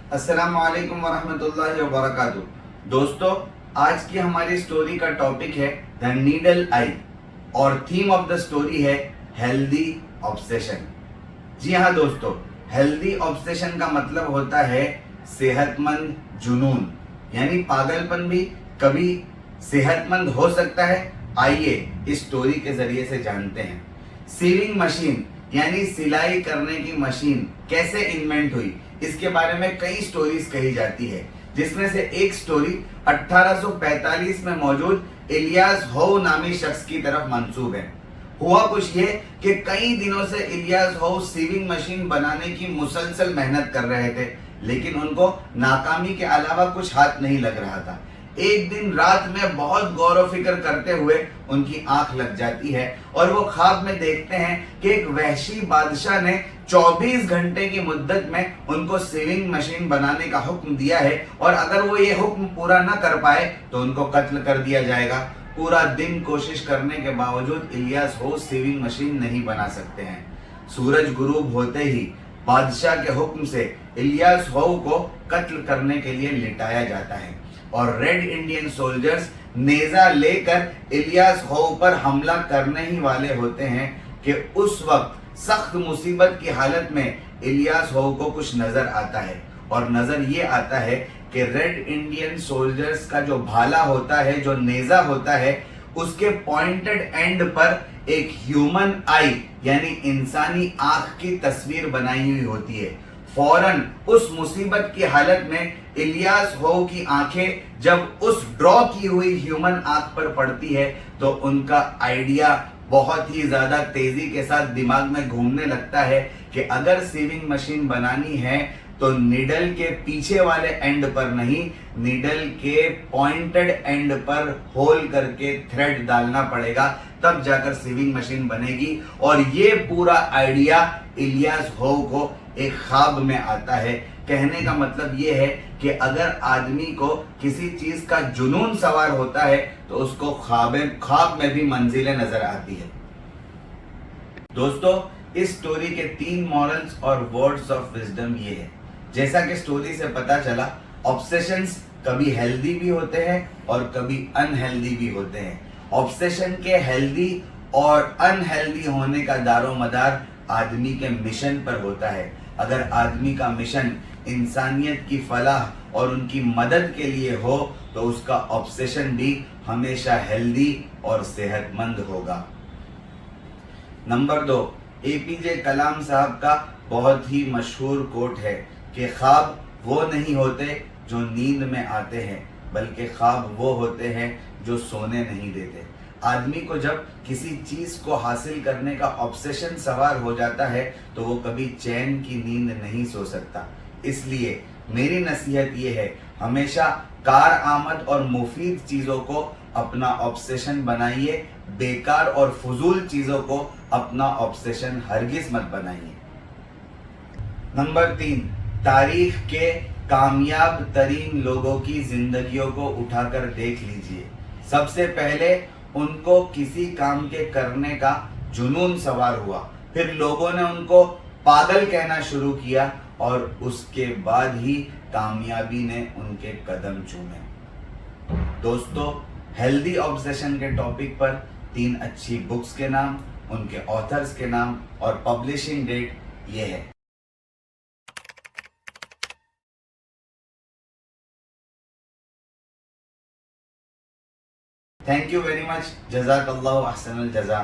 अस्सलामु अलैकुम वरहमतुल्लाहि वबरकातुहू। दोस्तों, आज की हमारी स्टोरी का टॉपिक है द नीडल आई और थीम ऑफ द स्टोरी है हेल्दी ऑब्सेशन। जी हाँ दोस्तों, हेल्दी ऑब्सेशन का मतलब होता है सेहतमंद जुनून, यानी पागलपन भी कभी सेहतमंद हो सकता है। आइए इस स्टोरी के जरिए से जानते हैं सीविंग मशीन यानी सिलाई करने की मशीन कैसे इन्वेंट हुई। इसके बारे में कई स्टोरीज कही जाती है, जिसमें से एक स्टोरी 1845 में मौजूद इलियास होउ नामी शख्स की तरफ मंसूब है। हुआ कुछ ये कि कई दिनों से इलियास होउ सीविंग मशीन बनाने की मुसलसल मेहनत कर रहे थे, लेकिन उनको नाकामी के अलावा कुछ हाथ नहीं लग रहा था। एक दिन रात में बहुत गौर व फिक्र करते हुए उनकी आंख लग जाती है और वो ख्वाब में देखते हैं कि एक वहशी बादशाह ने 24 घंटे की मुद्दत में उनको सीविंग मशीन बनाने का हुक्म दिया है और अगर वो ये हुक्म पूरा न कर पाए तो उनको कत्ल कर दिया जाएगा। पूरा दिन कोशिश करने के बावजूद इलियास होउ सीविंग मशीन नहीं बना सकते हैं। सूरज गुरूब होते ही बादशाह के हुक्म से इलियास होउ को कत्ल करने के लिए लिटाया जाता है और रेड इंडियन सोल्जर्स नेजा लेकर इलियास होउ पर हमला करने ही वाले होते हैं कि उस वक्त सख्त मुसीबत की हालत में इलियास होउ को कुछ नजर आता है और नजर ये आता है कि रेड इंडियन सोल्जर्स का जो भाला होता है, जो नेजा होता है, उसके पॉइंटेड एंड पर एक ह्यूमन आई यानी इंसानी आंख की तस्वीर बनाई हुई होती है। फौरन उस मुसीबत की हालत में इलियास होउ की आंखें जब उस ड्रॉ की हुई ह्यूमन आंख पर पड़ती है तो उनका आइडिया बहुत ही ज्यादा तेजी के साथ दिमाग में घूमने लगता है कि अगर सीविंग मशीन बनानी है तो निडल के पीछे वाले एंड पर नहीं, निडल के पॉइंटेड एंड पर होल करके थ्रेड डालना पड़ेगा, तब जाकर सीविंग मशीन बनेगी। और ये पूरा आइडिया इलियास होउ को एक ख्वाब में आता है। कहने का मतलब ये है कि अगर आदमी को किसी चीज का जुनून सवार होता है तो उसको ख्वाब में भी मंजिलें नजर आती है। दोस्तों, इस स्टोरी के 3 मॉरल्स और वर्ड्स ऑफ विजडम ये है। जैसा कि स्टोरी से पता चला, ऑब्सेशंस कभी हेल्दी भी होते हैं और कभी अनहेल्दी भी होते हैं। ऑब्सेशन के हेल्दी और अनहेल्दी होने का दारोमदार आदमी के मिशन पर होता है। अगर आदमी का मिशन इंसानियत की फलाह और उनकी मदद के लिए हो तो उसका ऑब्सेशन भी हमेशा हेल्दी और सेहतमंद होगा। नंबर 2, एपीजे कलाम साहब का बहुत ही मशहूर कोट है कि ख्वाब वो नहीं होते जो नींद में आते हैं, बल्कि ख्वाब वो होते हैं जो सोने नहीं देते। आदमी को जब किसी चीज को हासिल करने का ऑब्सेशन सवार हो जाता है तो वो कभी चैन की नींद नहीं सो सकता। इसलिए मेरी नसीहत ये है, हमेशा कार आमद और मुफीद चीजों को अपना ऑब्सेशन बनाइए, बेकार और फजूल चीजों को अपना ऑब्सेशन हरगिज मत बनाइए। नंबर 3, तारीख के कामयाब तरीन लोगों की जिंदगियों को उठाकर देख लीजिए। सबसे पहले उनको किसी काम के करने का जुनून सवार हुआ, फिर लोगों ने उनको पागल कहना शुरू किया और उसके बाद ही कामयाबी ने उनके कदम चूमे। दोस्तों, हेल्दी ऑब्सेशन के टॉपिक पर 3 अच्छी बुक्स के नाम, उनके ऑथर्स के नाम और पब्लिशिंग डेट ये है। Thank you very much. जज़ाकल्लाहु अहसनुल जज़ा।